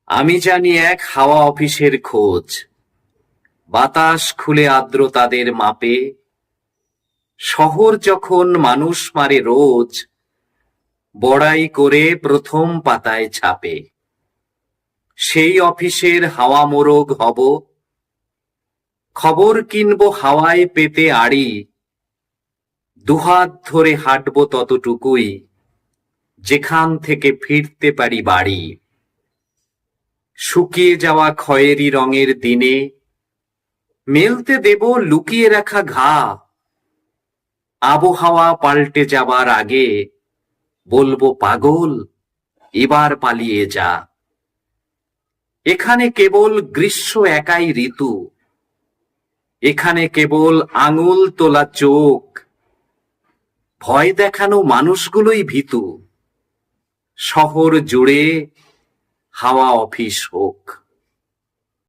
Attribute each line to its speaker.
Speaker 1: আমি জানি এক হাওয়া অফিসের খোঁজ, বাতাস খুলে আর্দ্রতাদের মাপে। শহর যখন মানুষ মারে রোজ, বড়াই করে প্রথম পাতায় ছাপে। সেই অফিসের হাওয়া মোরগ হব, খবর কিনবো হাওয়ায় পেতে আড়ি। দুহাত ধরে হাঁটবো ততটুকুই, যেখান থেকে ফিরতে পারি বাড়ি। শুকিয়ে যাওয়া খয়েরি রঙের দিনে মেলতে দেব লুকিয়ে রাখা ঘা। আবহাওয়া পাল্টে যাবার আগে বলবো পাগল, এবার পালিয়ে যা। এখানে কেবল গ্রীষ্ম একাই ঋতু, এখানে কেবল আঙুল তোলা চোখ। ভয় দেখানো মানুষগুলোই ভীতু, শহর জুড়ে হাওয়া অফিস হোক।